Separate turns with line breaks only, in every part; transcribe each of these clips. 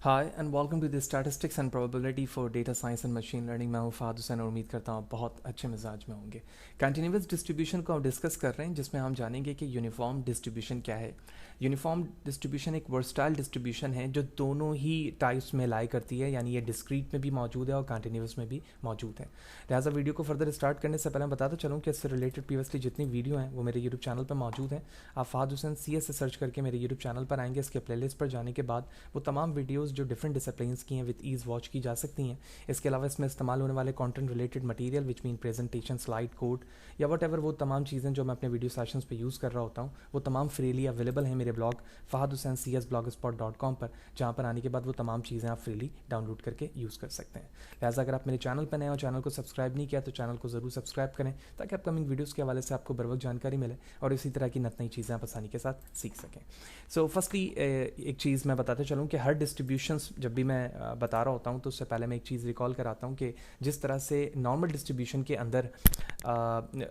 Hi and welcome to the statistics and probability for data science and machine learning. मैं हूं फहद हुसैन और उम्मीद करता हूं बहुत अच्छे मिजाज में होंगे। कंटिन्यूस डिस्ट्रीब्यूशन को हम डिस्कस कर रहे हैं, जिसमें हम जानेंगे कि यूनिफॉर्म डिस्ट्रीब्यूशन क्या है। यूनिफॉर्म डिस्ट्रीब्यूशन एक वर्सटाइल डिस्ट्रीब्यूशन है जो दोनों ही टाइप्स में लाई करती है, यानी ये डिस्क्रीट में भी मौजूद है और कंटिन्यूस में भी मौजूद है। लिहाजा वीडियो को फर्दर स्टार्ट करने से पहले मैं बताता चलूँ कि इससे रिलेटेड प्रीवियसली जितनी वीडियो हैं वो मेरे यूट्यूब चैनल पर मौजूद हैं। आप फहद हुसैन CS से सर्च करके मेरे यूट्यूब चैनल पर आएंगे। इसके प्लेलिस्ट पर जाने के बाद वो तमाम वीडियोज़ जो डिफरेंट डिसिप्लिन्स की हैं विद ईज़ वॉच की जा सकती हैं। इसके अलावा इसमें इस्तेमाल होने वाले content related material which mean presentation, slide, code या वट एवर, वो तमाम चीज़ें जो मैं अपने वीडियो सेशंस पे यूज़ कर रहा होता हूँ वो तमाम फ्रीली अवेलेबल हैं मेरे ब्लॉग fahadhusaincs.blogspot.com पर, जहाँ पर आने के बाद वो तमाम चीज़ें आप फ्रीली डाउनलोड करके यूज़ कर सकते हैं। लिहाजा अगर आप मेरे चैनल पर नए और चैनल को सब्सक्राइब नहीं किया तो चैनल को ज़रूर सब्सक्राइब करें, ताकि अपकमिंग वीडियोज़ के हवाले से आपको बर वक्त जानकारी मिले और इसी तरह की नई चीज़ें आप आसानी के साथ सीख सकें। सो फर्स्टली एक चीज़ मैं बताते चलूँ कि हर डिस्ट्रीब्यूशंस जब भी मैं बता रहा होता हूँ तो उससे पहले मैं एक चीज़ रिकॉल कराता हूँ कि जिस तरह से नॉर्मल डिस्ट्रीब्यूशन के अंदर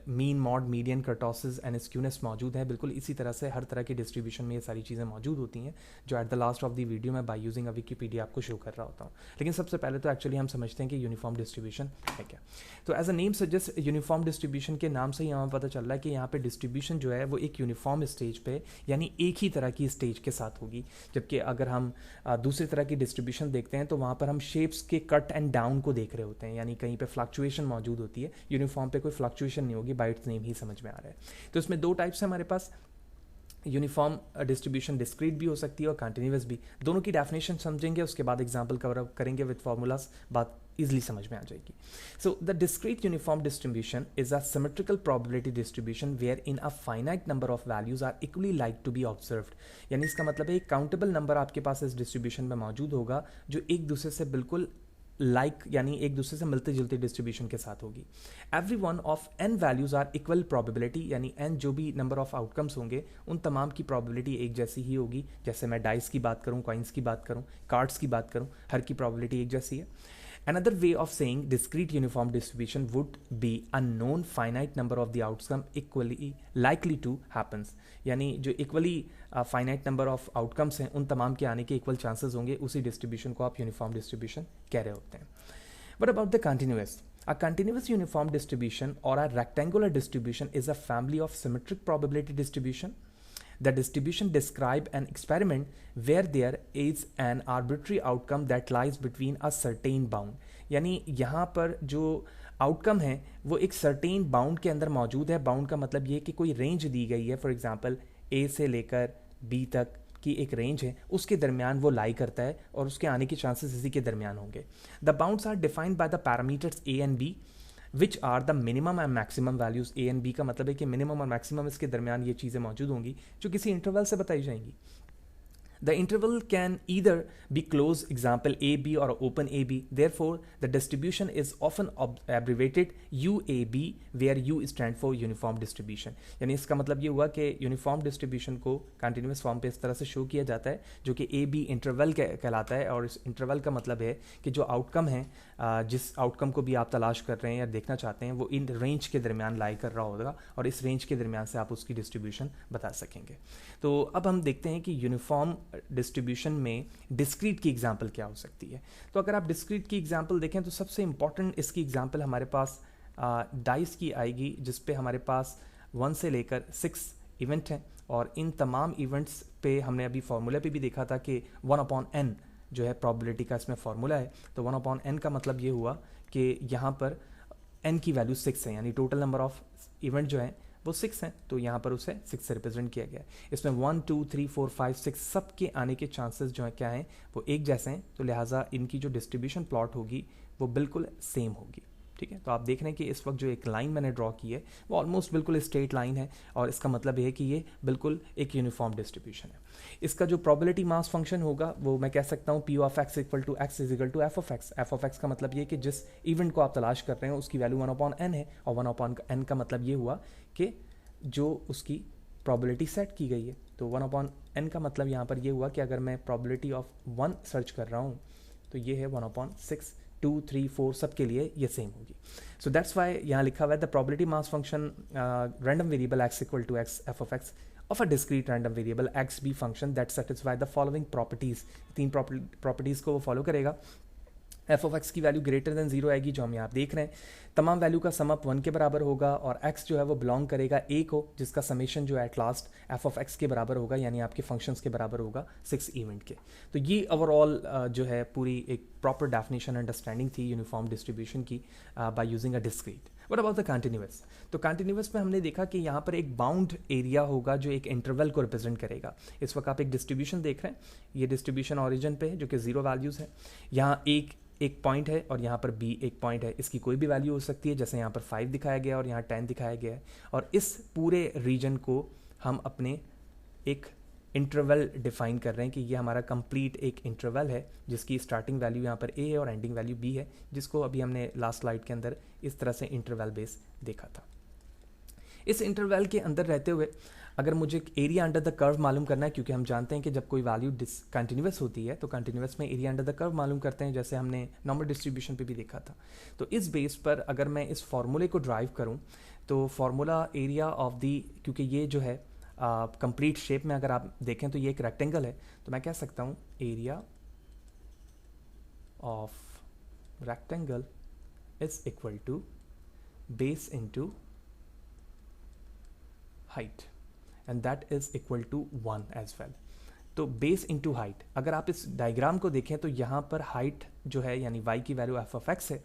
mean, mod, median, kurtosis and skewness मौजूद है, बिल्कुल इसी तरह से हर तरह की डिस्ट्रीब्यूशन में ये सारी चीज़ें मौजूद होती हैं, जो at the last of the video में बाय यूजिंग अ विकीपीडिया आपको शो कर रहा होता हूँ। लेकिन सबसे पहले तो एक्चुअली हम समझते हैं कि यूनिफॉर्म डिस्ट्रीब्यूशन है क्या। तो as a name suggest, uniform distribution के नाम से ही हमें पता चल रहा है कि यहाँ पे डिस्ट्रीब्यूशन जो है वो एक यूनिफॉर्म स्टेज पे, यानी एक ही तरह की स्टेज के साथ होगी। जबकि अगर हम दूसरी तरह की डिस्ट्रीब्यूशन देखते हैं तो वहाँ पर हम शेप्स के कट एंड डाउन को देख रहे होते हैं, यानी कहीं पे फ्लक्चुएशन मौजूद होती है। यूनिफॉर्म पे कोई फ्लक्चुएशन नहीं होगी, बाय इट्स नेम ही समझ में आ रहा है। तो इसमें दो टाइप्स है हमारे पास। यूनिफॉर्म डिस्ट्रीब्यूशन डिस्क्रीट भी हो सकती है और कंटिन्यूस भी। दोनों की डेफिनेशन समझेंगे, उसके बाद एग्जांपल कवर अप करेंगे विद फार्मूलाज, बात इजीली समझ में आ जाएगी। So the discrete uniform distribution is a symmetrical probability distribution where in a finite number of values are equally like to be observed. यानी इसका मतलब है एक काउंटेबल नंबर आपके पास इस डिस्ट्रीब्यूशन में मौजूद होगा जो एक दूसरे से बिल्कुल यानी एक दूसरे से मिलते जुलते डिस्ट्रीब्यूशन के साथ होगी। Every one of n values are equal probability, यानी n जो भी नंबर ऑफ आउटकम्स होंगे उन तमाम की प्रोबेबिलिटी एक जैसी ही होगी। जैसे मैं डाइस की बात करूं, कॉइन्स की बात करूं, कार्ड्स की बात करूं, हर की प्रोबेबिलिटी एक जैसी है। Another way of saying discrete uniform distribution would be a known finite number of the outcome equally likely to happens। यानी जो equally finite number of outcomes हैं उन तमाम के आने के इक्वल चांसेस होंगे, उसी डिस्ट्रीब्यूशन को आप यूनिफॉर्म डिस्ट्रीब्यूशन कह रहे होते हैं। What about the continuous? A continuous uniform distribution or a rectangular distribution is a family of symmetric probability distribution. The distribution describe an experiment where there is an arbitrary outcome that lies between a certain bound। यानी यहाँ पर जो outcome है वो एक certain bound के अंदर मौजूद है। बाउंड का मतलब ये कि कोई रेंज दी गई है, फॉर एग्जांपल A से लेकर B तक की एक रेंज है, उसके दरमियान वो लाई करता है और उसके आने के चांसेस इसी के दरमियान होंगे। The bounds are defined by the parameters A and B which are the minimum and maximum values. A and B का मतलब है कि मिनिमम और मैक्सिमम इसके दरमियान ये चीज़ें मौजूद होंगी जो किसी इंटरवल से बताई जाएंगी। The interval can either be closed, example A B, or open A B. Therefore, the distribution is often abbreviated UAB, where U stand for uniform distribution। यानी इसका मतलब ये हुआ कि यूनिफॉर्म डिस्ट्रीब्यूशन को कंटिन्यूस फॉर्म पे इस तरह से शो किया जाता है जो कि AB इंटरवल कहलाता है। और इस इंटरवल का मतलब है कि जो आउटकम है, जिस आउटकम को भी आप तलाश कर रहे हैं या देखना चाहते हैं, वो इन रेंज के दरमियान लाई कर रहा होगा और इस रेंज के दरमियान से आप उसकी डिस्ट्रीब्यूशन बता सकेंगे। तो अब हम देखते हैं कि यूनिफॉर्म डिस्ट्रीब्यूशन में डिस्क्रीट की एग्जांपल क्या हो सकती है। तो अगर आप डिस्क्रीट की एग्जांपल देखें तो सबसे इंपॉर्टेंट इसकी एग्जांपल हमारे पास डाइस की आएगी, जिस पे हमारे पास 1 से लेकर 6 इवेंट हैं और इन तमाम इवेंट्स पे हमने अभी फार्मूला पे भी देखा था कि 1/n जो है प्रोबेबिलिटी का इसमें फार्मूला है। तो 1/n का मतलब ये हुआ कि यहाँ पर n की वैल्यू 6 है, यानी टोटल नंबर ऑफ इवेंट जो है वो 6 हैं, तो यहाँ पर उसे 6 से रिप्रेजेंट किया गया है। इसमें 1 2 3 4 5 6 सब के आने के चांसेस जो है क्या हैं, वो एक जैसे हैं। तो लिहाजा इनकी जो डिस्ट्रीब्यूशन प्लॉट होगी वो बिल्कुल सेम होगी। ठीक है, तो आप देख रहे हैं कि इस वक्त जो एक लाइन मैंने ड्रॉ की है वो ऑलमोस्ट बिल्कुल स्ट्रेट लाइन है और इसका मतलब ये है कि ये बिल्कुल एक यूनिफॉर्म डिस्ट्रीब्यूशन है। इसका जो प्रोबेबिलिटी मास फंक्शन होगा वो मैं कह सकता हूँ P of x equal to x is equal to f of x। f of x का मतलब ये कि जिस इवेंट को आप तलाश कर रहे हैं उसकी वैल्यू 1/n है और 1/n का मतलब ये हुआ कि जो उसकी प्रोबेबिलिटी सेट की गई है। तो 1/n का मतलब यहाँ पर ये हुआ कि अगर मैं प्रोबेबिलिटी ऑफ 1 सर्च कर रहा हूँ तो ये है 1/6, 2 3 4 सब के लिए ये सेम होगी। सो दैट्स वाई यहाँ लिखा हुआ है the probability mass function random variable x equal to x f of x of a discrete random variable X be function that satisfy the following properties. तीन प्रॉपर्टीज़ को वो follow करेगा। F of X की value greater than zero आएगी, जो हम यहाँ देख रहे हैं। तमाम वैल्यू का सम अप 1 के बराबर होगा और एक्स जो है वो बिलोंग करेगा ए को, जिसका समेशन जो है at last F of x के बराबर होगा, यानी आपके फंक्शंस के बराबर होगा 6 इवेंट के। तो ये ओवरऑल जो है पूरी एक प्रॉपर डेफिनेशन अंडरस्टैंडिंग थी यूनिफॉर्म डिस्ट्रीब्यूशन की by using a discrete. What about the continuous? तो कंटिन्यूअस में हमने देखा कि यहाँ पर एक बाउंड एरिया होगा जो एक इंटरवल को रिप्रेजेंट करेगा। इस वक्त आप एक डिस्ट्रीब्यूशन देख रहे हैं, ये डिस्ट्रीब्यूशन ऑरिजिन पे है जो कि 0 वैल्यूज़ है। यहाँ एक पॉइंट है और यहाँ पर बी एक पॉइंट है, इसकी कोई भी वैल्यू हो सकती है, जैसे यहाँ पर 5 दिखाया गया और यहाँ 10 दिखाया गया है। और इस पूरे रीजन को हम अपने एक इंटरवल डिफाइन कर रहे हैं कि ये हमारा कंप्लीट एक इंटरवल है जिसकी स्टार्टिंग वैल्यू यहाँ पर ए है और एंडिंग वैल्यू बी है, जिसको अभी हमने लास्ट स्लाइड के अंदर इस तरह से इंटरवल बेस देखा था। इस इंटरवल के अंदर रहते हुए अगर मुझे एरिया अंडर द कर्व मालूम करना है, क्योंकि हम जानते हैं कि जब कोई वैल्यू कंटिन्यूअस होती है तो कंटिन्यूअस में एरिया अंडर द कर्व मालूम करते हैं, जैसे हमने नॉर्मल डिस्ट्रीब्यूशन पे भी देखा था। तो इस बेस पर अगर मैं इस फॉर्मूले को ड्राइव करूं तो फॉर्मूला एरिया ऑफ दी, क्योंकि ये जो है कंप्लीट शेप में अगर आप देखें तो ये एक रेक्टेंगल है, तो मैं कह सकता हूँ area of rectangle is equal to base into height and that is equal to 1 as well. तो बेस इंटू हाइट, अगर आप इस डायग्राम को देखें तो यहाँ पर हाइट जो है यानी y की वैल्यू एफ ऑफ एक्स है,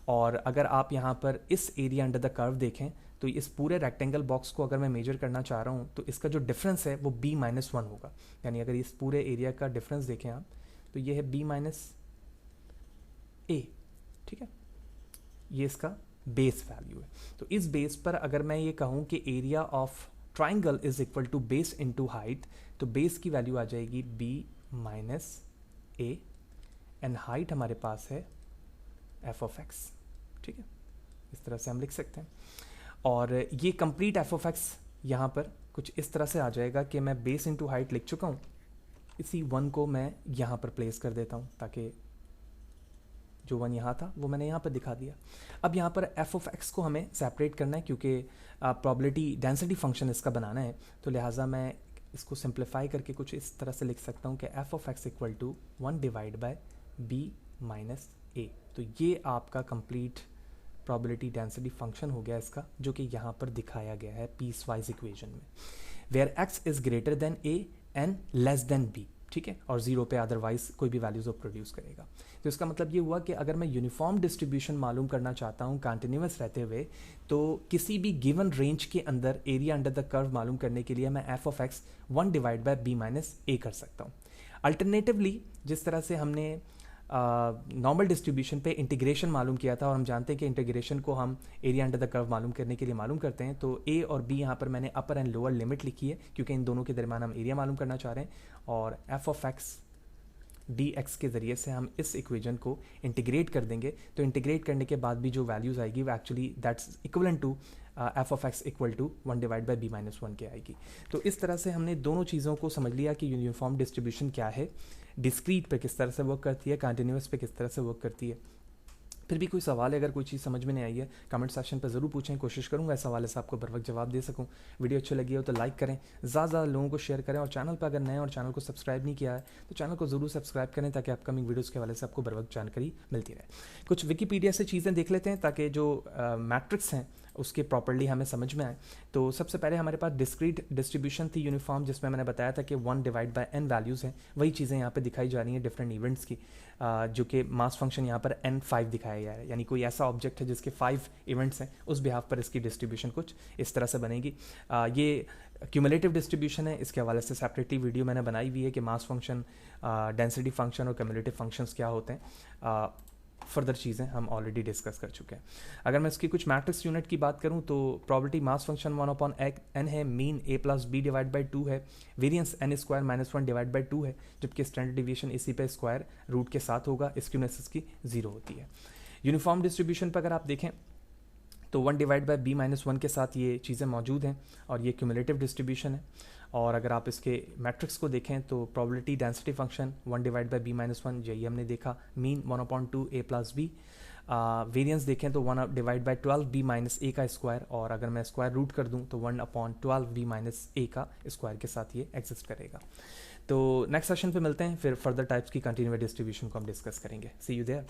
और अगर आप यहाँ पर इस एरिया अंडर द कर्व देखें तो इस पूरे रेक्टेंगल बॉक्स को अगर मैं मेजर करना चाह रहा हूँ तो इसका जो डिफरेंस है वो b-1 होगा। यानी अगर इस पूरे एरिया का डिफरेंस देखें आप तो ये है b-a, ठीक है, ये इसका बेस वैल्यू है। तो इस बेस पर अगर मैं ये कहूँ कि area of triangle is equal to base into height, तो बेस की वैल्यू आ जाएगी b-a एंड हाइट हमारे पास है एफ ऑफ एक्स, ठीक है, इस तरह से हम लिख सकते हैं। और ये कंप्लीट एफ ऑफ एक्स यहाँ पर कुछ इस तरह से आ जाएगा कि मैं बेस इंटू हाइट लिख चुका हूँ, इसी 1 को मैं यहाँ पर प्लेस कर देता हूँ ताकि जो 1 यहाँ था वो मैंने यहाँ पर दिखा दिया। अब यहाँ पर एफ ऑफ एक्स को हमें सेपरेट करना है क्योंकि प्रॉबिलिटी डेंसिटी फंक्शन इसका बनाना है, तो लिहाजा मैं इसको सिंप्लीफाई करके कुछ इस तरह से लिख सकता हूँ कि F of X equal to 1 divide by b-a। तो ये आपका कंप्लीट प्रॉबिलिटी डेंसिटी फंक्शन हो गया इसका, जो कि यहाँ पर दिखाया गया है पीस वाइज इक्वेशन में, where X is greater than a and less than b, ठीक है, और 0 पे अदरवाइज कोई भी वैल्यूज वो प्रोड्यूस करेगा। तो इसका मतलब ये हुआ कि अगर मैं यूनिफॉर्म डिस्ट्रीब्यूशन मालूम करना चाहता हूँ कंटिन्यूअस रहते हुए, तो किसी भी गिवन रेंज के अंदर एरिया अंडर द कर्व मालूम करने के लिए मैं F of x 1 divide by b-a कर सकता हूँ। अल्टरनेटिवली जिस तरह से हमने नॉर्मल डिस्ट्रीब्यूशन पे इंटीग्रेशन मालूम किया था, और हम जानते हैं कि इंटीग्रेशन को हम एरिया अंडर द कर्व मालूम करने के लिए मालूम करते हैं, तो a और b यहाँ पर मैंने अपर एंड लोअर लिमिट लिखी है क्योंकि इन दोनों के दरमियान हम एरिया मालूम करना चाह रहे हैं, और एफ ऑफ एक्स dx के ज़रिए से हम इस इक्वेशन को इंटीग्रेट कर देंगे। तो इंटीग्रेट करने के बाद भी जो वैल्यूज़ आएगी वो actually that's equivalent to F of X equal to 1 divide by b-1 के आएगी। तो इस तरह से हमने दोनों चीज़ों को समझ लिया कि यूनिफॉर्म डिस्ट्रीब्यूशन क्या है, डिस्क्रीट पे किस तरह से वर्क करती है, कंटिन्यूअस पे किस तरह से वर्क करती है। फिर भी कोई सवाल है, अगर कोई चीज़ समझ में नहीं आई है कमेंट सेक्शन पर ज़रूर पूछें, कोशिश करूँगा इस हवाले से आपको बर वक्त जवाब दे सकूँ। वीडियो अच्छी लगी हो तो लाइक करें, ज़्यादा लोगों को शेयर करें, और चैनल पर अगर नए और चैनल को सब्सक्राइब नहीं किया है तो चैनल को ज़रूर सब्सक्राइब करें ताकि अपकमिंग वीडियोज़ के हवाले से आपको बर वक्त जानकारी मिलती रहे। कुछ विकीपीडिया से चीज़ें देख लेते हैं ताकि जो मैट्रिक्स हैं उसके प्रॉपर्ली हमें समझ में आए। तो सबसे पहले हमारे पास डिस्क्रीट डिस्ट्रीब्यूशन थी यूनिफॉर्म, जिसमें मैंने बताया था कि 1 डिवाइड बाय n वैल्यूज़ हैं, वही चीज़ें यहाँ पे दिखाई जा रही हैं डिफरेंट इवेंट्स की, जो कि मास फंक्शन यहाँ पर n5 दिखाया गया है, यानी कोई ऐसा ऑब्जेक्ट है जिसके 5 इवेंट्स हैं, उस बिहाफ पर इसकी डिस्ट्रीब्यूशन कुछ इस तरह से बनेगी। ये क्यूमुलेटिव डिस्ट्रीब्यूशन है, इसके हवाले से सेपरेटली वीडियो मैंने बनाई हुई है कि मास फंक्शन, डेंसिटी फंक्शन और क्यूमुलेटिव फंक्शंस क्या होते हैं। फर्दर चीज़ें हम ऑलरेडी डिस्कस कर चुके हैं। अगर मैं इसकी कुछ मैट्रिक्स यूनिट की बात करूं तो प्रॉबिलिटी मास फंक्शन 1/n है, mean a plus b divide by 2 है, variance n square -1 divide by 2 है, जबकि स्टैंडर्ड डिविएशन इसी पे स्क्वायर रूट के साथ होगा, स्क्यूनेस की 0 होती है। यूनिफॉर्म डिस्ट्रीब्यूशन पर अगर आप देखें तो 1 डिवाइड बाई b-1 के साथ ये चीज़ें मौजूद हैं, और ये क्यूमुलेटिव डिस्ट्रीब्यूशन है। और अगर आप इसके मैट्रिक्स को देखें तो probability density function 1 divide by b-1, यही हमने देखा, mean 1/2 a plus b, variance देखें तो 1/12b-a का स्क्वायर, और अगर मैं स्क्वायर रूट कर दूं तो 1/12b-a का स्क्वायर के साथ ये एग्जिस्ट करेगा। तो नेक्स्ट सेशन पे मिलते हैं, फिर फर्दर टाइप्स की कंटिन्यूअस डिस्ट्रीब्यूशन को हम डिस्कस करेंगे। सी यू देयर।